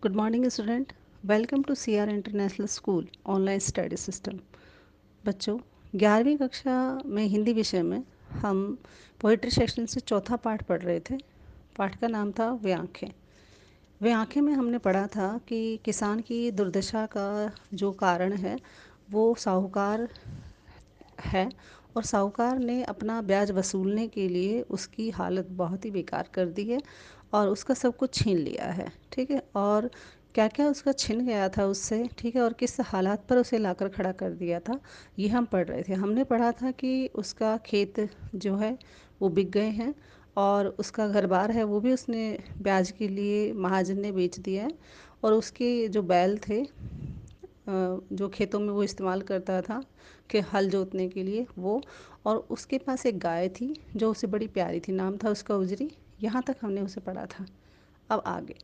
Good morning student. Welcome to CR international school online study system. बच्चों, 11वीं कक्षा में हिंदी विषय में हम पोइट्री सेक्शन से चौथा पाठ पढ़ रहे थे। पाठ का नाम था वे आँखें। वे आँखें में हमने पढ़ा था कि किसान की दुर्दशा का जो कारण है वो साहूकार है, और साहूकार ने अपना ब्याज वसूलने के लिए उसकी हालत बहुत ही बेकार कर दी है और उसका सब कुछ छीन लिया है। ठीक है, और क्या क्या उसका छिन गया था उससे, ठीक है, और किस हालात पर उसे लाकर खड़ा कर दिया था, ये हम पढ़ रहे थे। हमने पढ़ा था कि उसका खेत जो है वो बिक गए हैं और उसका घर बार है वो भी उसने ब्याज के लिए महाजन ने बेच दिया है। और उसके जो बैल थे जो खेतों में वो इस्तेमाल करता था कि हल जोतने के लिए वो, और उसके पास एक गाय थी जो उसे बड़ी प्यारी थी, नाम था उसका उजरी। यहाँ तक हमने उसे पढ़ा था। अब आगे,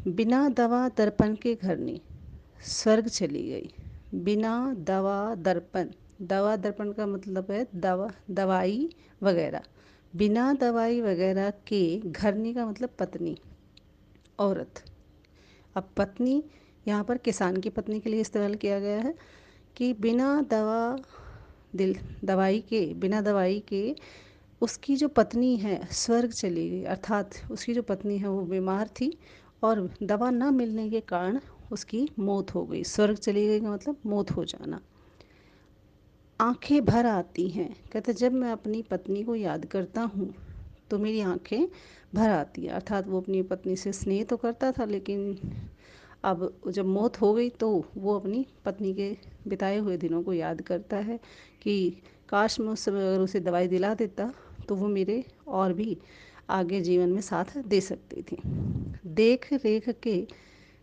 बिना दवा दर्पण के घरनी स्वर्ग चली गई। बिना दवा दर्पण, दवा दर्पण का मतलब है दवाई वगैरह। बिना दवाई वगैरह के घरनी का मतलब पत्नी, औरत। अब पत्नी यहाँ पर किसान की पत्नी के लिए इस्तेमाल किया गया है कि बिना दवाई के उसकी जो पत्नी है स्वर्ग चली गई, अर्थात उसकी जो पत्नी है वो बीमार थी और दवा ना मिलने के कारण उसकी मौत हो गई। स्वर्ग चली गई का मतलब मौत हो जाना। आंखें भर आती हैं, कहते जब मैं अपनी पत्नी को याद करता हूँ तो मेरी आंखें भर आती है, अर्थात वो अपनी पत्नी से स्नेह तो करता था लेकिन अब जब मौत हो गई तो वो अपनी पत्नी के बिताए हुए दिनों को याद करता है कि काश मैं उस समय अगर उसे दवाई दिला देता तो वो मेरे और भी आगे जीवन में साथ दे सकती थी। देख रेख के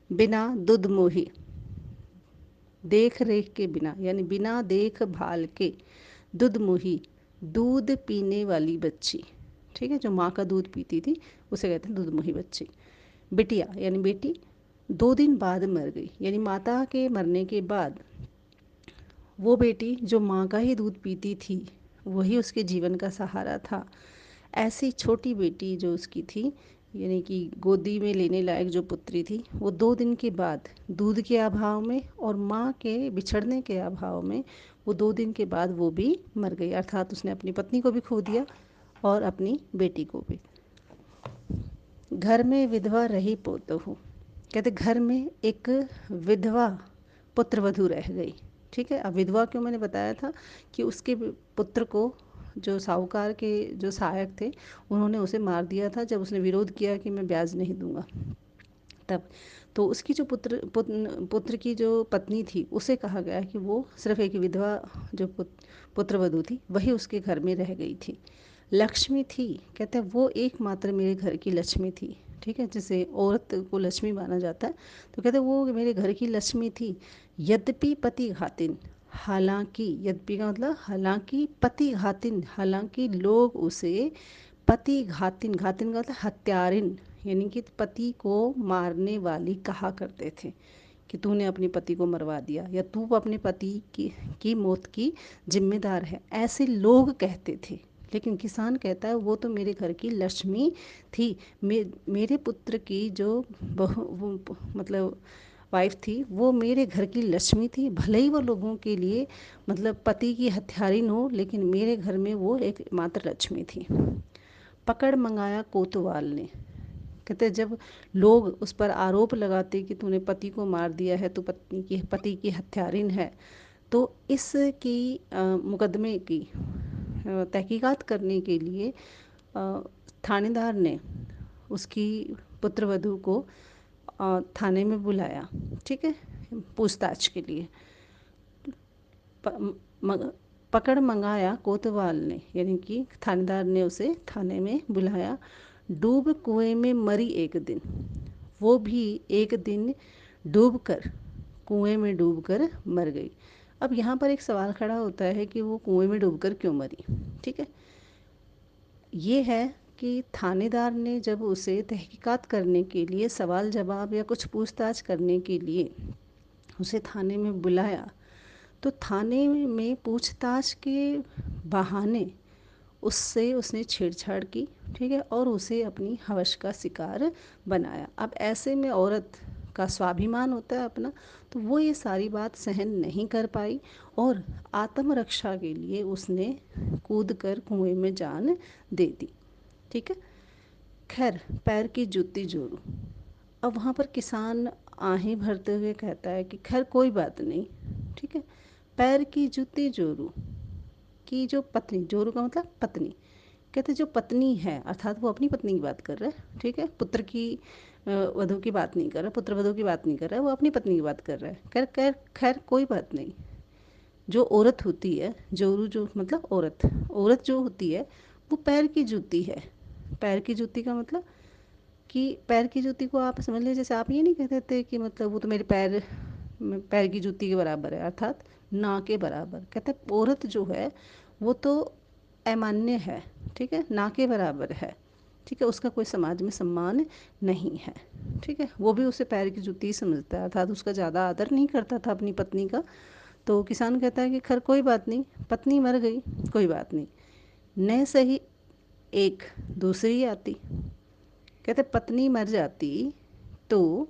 बिना दुध मोही, देख रेख के बिना यानी बिना देख भाल के दूध मुही, दूध पीने वाली बच्ची। ठीक है, जो माँ का दूध पीती थी उसे कहते हैं दूध मुही बच्ची। बिटिया यानी बेटी 2 दिन बाद मर गई, यानी माता के मरने के बाद वो बेटी जो माँ का ही दूध पीती थी वही उसके जीवन का सहारा था। ऐसी छोटी बेटी जो उसकी थी, यानी कि गोदी में लेने लायक जो पुत्री थी, वो 2 दिन के बाद दूध के अभाव में और माँ के बिछड़ने के अभाव में वो 2 दिन के बाद वो भी मर गई, अर्थात उसने अपनी पत्नी को भी खो दिया और अपनी बेटी को भी। घर में विधवा रही पोतो हूँ, कहते घर में एक विधवा पुत्रवधू रह गई। ठीक है, अब विधवा क्यों मैंने बताया था कि उसके पुत्र को जो साहूकार के जो सहायक थे उन्होंने उसे मार दिया था जब उसने विरोध किया कि मैं ब्याज नहीं दूंगा तब। तो उसकी जो पुत्र की जो पत्नी थी उसे कहा गया कि वो सिर्फ एक विधवा जो पुत्रवधू थी वही उसके घर में रह गई थी। लक्ष्मी थी, कहते हैं वो एकमात्र मेरे घर की लक्ष्मी थी। ठीक है, जैसे औरत को लक्ष्मी माना जाता है तो कहते हैं वो मेरे घर की लक्ष्मी थी। यद्यपि पति घातिन, हालांकि, यद्यपि का मतलब हालांकि, पति घातिन हालांकि लोग उसे पति घातिन, घातिन का मतलब हत्यारिन, यानी कि पति को मारने वाली कहा करते थे कि तूने अपने पति को मरवा दिया या तू अपने पति की मौत की जिम्मेदार है, ऐसे लोग कहते थे। लेकिन किसान कहता है वो तो मेरे घर की लक्ष्मी थी। मेरे पुत्र की जो मतलब वाइफ थी वो मेरे घर की लक्ष्मी थी, भले ही वो लोगों के लिए मतलब पति की हत्यारिन हो लेकिन मेरे घर में वो एक मात्र लक्ष्मी थी। पकड़ मंगाया कोतवाल ने, कहते जब लोग उस पर आरोप लगाते कि तूने पति को मार दिया है, तो पति की हत्यारिन है, तो इसकी मुकदमे की तहकीकात करने के लिए थानेदार ने उसकी पुत्रवधू को थाने में बुलाया। ठीक है, पूछताछ के लिए। पकड़ मंगाया कोतवाल ने, यानी कि थानेदार ने उसे थाने में बुलाया। डूब कुएं में मरी एक दिन, वो भी एक दिन डूबकर, कुएं में डूबकर मर गई। अब यहाँ पर एक सवाल खड़ा होता है कि वो कुएं में डूबकर क्यों मरी। ठीक है, ये है कि थानेदार ने जब उसे तहकीकात करने के लिए, सवाल जवाब या कुछ पूछताछ करने के लिए उसे थाने में बुलाया, तो थाने में पूछताछ के बहाने उससे उसने छेड़छाड़ की, ठीक है, और उसे अपनी हवस का शिकार बनाया। अब ऐसे में औरत का स्वाभिमान होता है अपना, तो वो ये सारी बात सहन नहीं कर पाई और आत्मरक्षा के लिए उसने कूद कर कुएं में जान दे दी। ठीक है। खैर, पैर की जूती जोड़ूं। अब वहाँ पर किसान आहें भरते हुए कहता है कि खैर कोई बात नहीं, ठीक है, पैर की जूती जोड़ूं की जो पत्नी, जोरू का मतलब पत्नी, कहते जो पत्नी है, अर्थात वो अपनी पत्नी की बात कर रहा है, ठीक है, पुत्र की वधू की बात नहीं कर रहा, पुत्र वधू की बात नहीं कर रहा है, वो अपनी पत्नी की बात कर रहा है। खैर खैर खैर कोई बात नहीं। जो औरत होती है, जोरू जो मतलब औरत, औरत जो होती है वो पैर की जूती है। पैर की जूती का मतलब कि पैर की जूती को आप समझ लीजिए, जैसे आप ये नहीं कहते थे कि मतलब वो तो मेरे पैर पैर की जूती के बराबर है, अर्थात ना के बराबर। कहते औरत जो है वो तो अमान्य है, ठीक है, ना के बराबर है, ठीक है, उसका कोई समाज में सम्मान नहीं है, ठीक है, वो भी उसे पैर की जूती ही समझता है, अर्थात उसका ज़्यादा आदर नहीं करता था अपनी पत्नी का। तो किसान कहता है कि खैर कोई बात नहीं, पत्नी मर गई, कोई बात नहीं, न सही एक दूसरी आती। कहते पत्नी मर जाती तो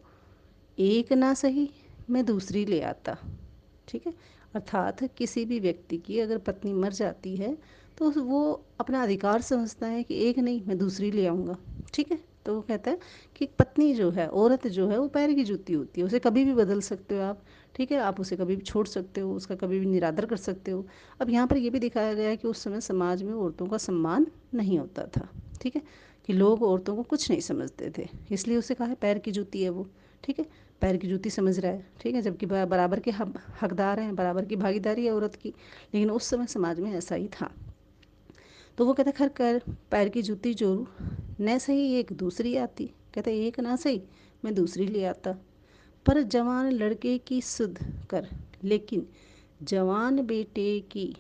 एक ना सही मैं दूसरी ले आता, ठीक है, अर्थात किसी भी व्यक्ति की अगर पत्नी मर जाती है तो वो अपना अधिकार समझता है कि एक नहीं मैं दूसरी ले आऊँगा, ठीक है। तो वो कहता है कि पत्नी जो है, औरत जो है, वो पैर की जूती होती है, उसे कभी भी बदल सकते हो आप, ठीक है, आप उसे कभी भी छोड़ सकते हो, उसका कभी भी निरादर कर सकते हो। अब यहाँ पर ये भी दिखाया गया है कि उस समय समाज में औरतों का सम्मान नहीं होता था, ठीक है, कि लोग औरतों को कुछ नहीं समझते थे, इसलिए उसे कहा है पैर की जूती है वो, ठीक है, पैर की जूती समझ रहा है, ठीक है, जबकि बराबर के हकदार हैं, बराबर की भागीदारी है औरत की, लेकिन उस समय समाज में ऐसा ही था। तो वो कहता खैर कर पैर की जूती जोड़ू, न सही एक दूसरी आती। कहता एक ना सही मैं दूसरी ले आता, पर जवान लड़के की सुध कर, लेकिन जवान बेटे की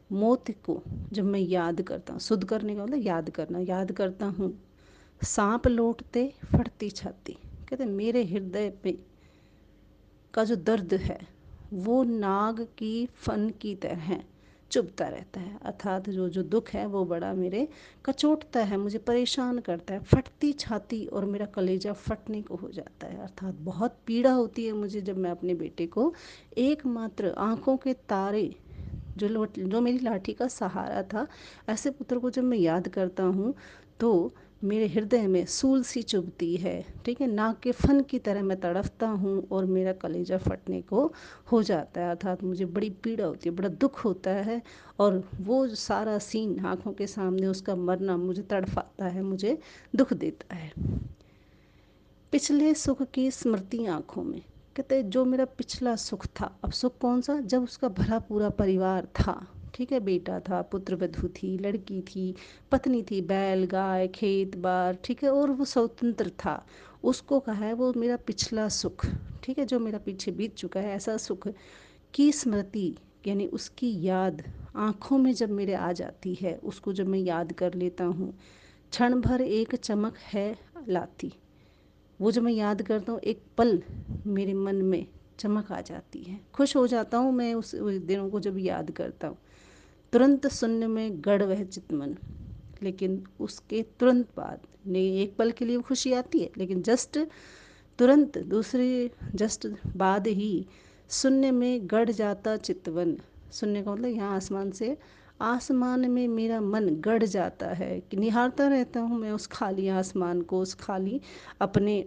मौत को जब मैं याद करता हूँ, सुध करने का मतलब याद करना, याद करता हूँ, सांप लौटते फटती छाती। कहते मेरे हृदय पे का जो दर्द है वो नाग की फन की तरह चुभता रहता है, अर्थात जो जो दुख है वो बड़ा मेरे कचोटता है, मुझे परेशान करता है, फटती छाती और मेरा कलेजा फटने को हो जाता है, अर्थात बहुत पीड़ा होती है मुझे जब मैं अपने बेटे को, एकमात्र आँखों के तारे जो मेरी लाठी का सहारा था, ऐसे पुत्र को जब मैं याद करता हूँ तो मेरे हृदय में सूल सी चुभती है, ठीक है, नाक के फन की तरह मैं तड़फता हूँ और मेरा कलेजा फटने को हो जाता है, अर्थात मुझे बड़ी पीड़ा होती है, बड़ा दुख होता है, और वो सारा सीन आँखों के सामने उसका मरना मुझे तड़फाता है, मुझे दुख देता है। पिछले सुख की स्मृति आँखों में। कहते जो मेरा पिछला सुख था, अब सुख कौन सा, जब उसका भरा पूरा परिवार था, ठीक है, बेटा था, पुत्र वधू थी, लड़की थी, पत्नी थी, बैल गाय खेत बार, ठीक है, और वो स्वतंत्र था, उसको कहा है वो मेरा पिछला सुख, ठीक है, जो मेरा पीछे बीत चुका है ऐसा सुख की स्मृति, यानी उसकी याद आँखों में जब मेरे आ जाती है, उसको जब मैं याद कर लेता हूँ, क्षण भर एक चमक है लाती। वो जो मैं याद करता हूँ एक पल मेरे मन में चमक आ जाती है, खुश हो जाता हूँ मैं उस दिनों को जब याद करता हूँ। तुरंत शून्य में गड़ वह चितमन, लेकिन उसके तुरंत बाद, नहीं एक पल के लिए खुशी आती है, लेकिन जस्ट तुरंत दूसरे जस्ट बाद ही शून्य में गड़ जाता चितवन। शून्य का मतलब यहाँ आसमान से, आसमान में मेरा मन गड़ जाता है कि निहारता रहता हूँ मैं उस खाली आसमान को, उस खाली अपने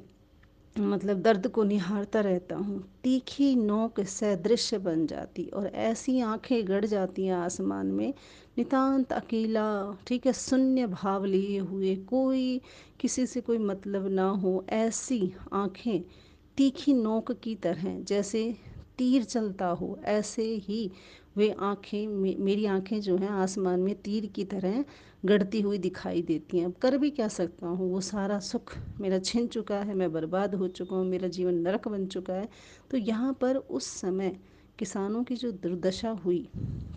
मतलब दर्द को निहारता रहता हूँ, तीखी नोक सदृश्य बन जाती और ऐसी आंखें गड़ जाती हैं आसमान में, नितांत अकेला, ठीक है, शून्य भाव लिए हुए, कोई किसी से कोई मतलब ना हो, ऐसी आंखें तीखी नोक की तरह, जैसे तीर चलता हो, ऐसे ही वे आंखें मेरी आंखें जो हैं आसमान में तीर की तरह गड़ती हुई दिखाई देती हैं। अब कर भी क्या सकता हूँ, वो सारा सुख मेरा छिन चुका है, मैं बर्बाद हो चुका हूँ, मेरा जीवन नरक बन चुका है। तो यहाँ पर उस समय किसानों की जो दुर्दशा हुई,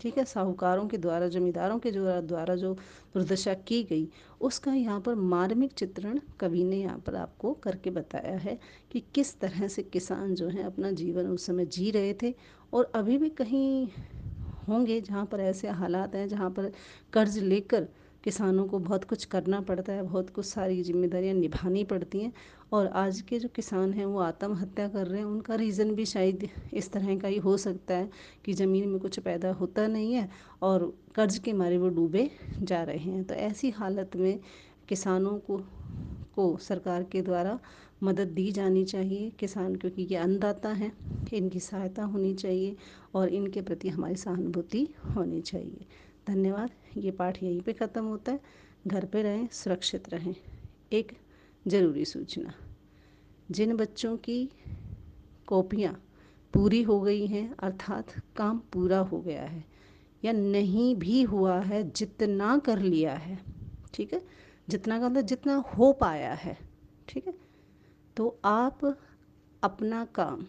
ठीक है, साहूकारों के द्वारा, जमींदारों के द्वारा जो दुर्दशा की गई, उसका यहाँ पर मार्मिक चित्रण कवि ने यहाँ पर आपको करके बताया है कि किस तरह से किसान जो हैं अपना जीवन उस समय जी रहे थे, और अभी भी कहीं होंगे जहाँ पर ऐसे हालात हैं, जहाँ पर कर्ज लेकर किसानों को बहुत कुछ करना पड़ता है, बहुत कुछ सारी जिम्मेदारियाँ निभानी पड़ती हैं। और आज के जो किसान हैं वो आत्महत्या कर रहे हैं, उनका रीज़न भी शायद इस तरह का ही हो सकता है कि ज़मीन में कुछ पैदा होता नहीं है और कर्ज के मारे वो डूबे जा रहे हैं। तो ऐसी हालत में किसानों को सरकार के द्वारा मदद दी जानी चाहिए। किसान क्योंकि ये अन्नदाता हैं, इनकी सहायता होनी चाहिए और इनके प्रति हमारी सहानुभूति होनी चाहिए। धन्यवाद। ये पाठ यहीं पे ख़त्म होता है। घर पे रहें, सुरक्षित रहें। एक ज़रूरी सूचना, जिन बच्चों की कॉपियाँ पूरी हो गई हैं अर्थात काम पूरा हो गया है या नहीं भी हुआ है, जितना कर लिया है, ठीक है, जितना का मतलब जितना हो पाया है, ठीक है, तो आप अपना काम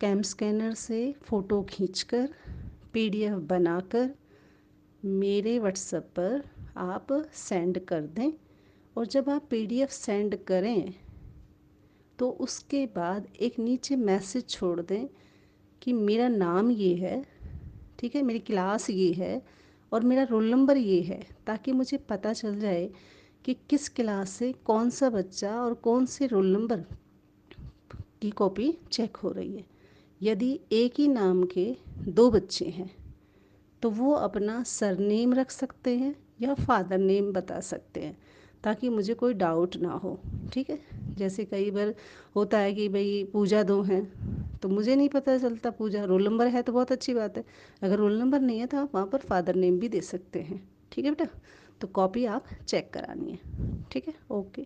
कैम स्कैनर से फ़ोटो खींचकर पीडीएफ बनाकर मेरे व्हाट्सएप पर आप सेंड कर दें। और जब आप पीडीएफ सेंड करें तो उसके बाद एक नीचे मैसेज छोड़ दें कि मेरा नाम ये है, ठीक है, मेरी क्लास ये है और मेरा रोल नंबर ये है, ताकि मुझे पता चल जाए कि किस क्लास से कौन सा बच्चा और कौन से रोल नंबर की कॉपी चेक हो रही है। यदि एक ही नाम के दो बच्चे हैं तो वो अपना सरनेम रख सकते हैं या फादर नेम बता सकते हैं, ताकि मुझे कोई डाउट ना हो, ठीक है। जैसे कई बार होता है कि भाई पूजा दो हैं तो मुझे नहीं पता चलता पूजा, रोल नंबर है तो बहुत अच्छी बात है, अगर रोल नंबर नहीं है तो आप वहाँ पर फादर नेम भी दे सकते हैं, ठीक है बेटा। तो कॉपी आप चेक करानी है, ठीक है, ओके।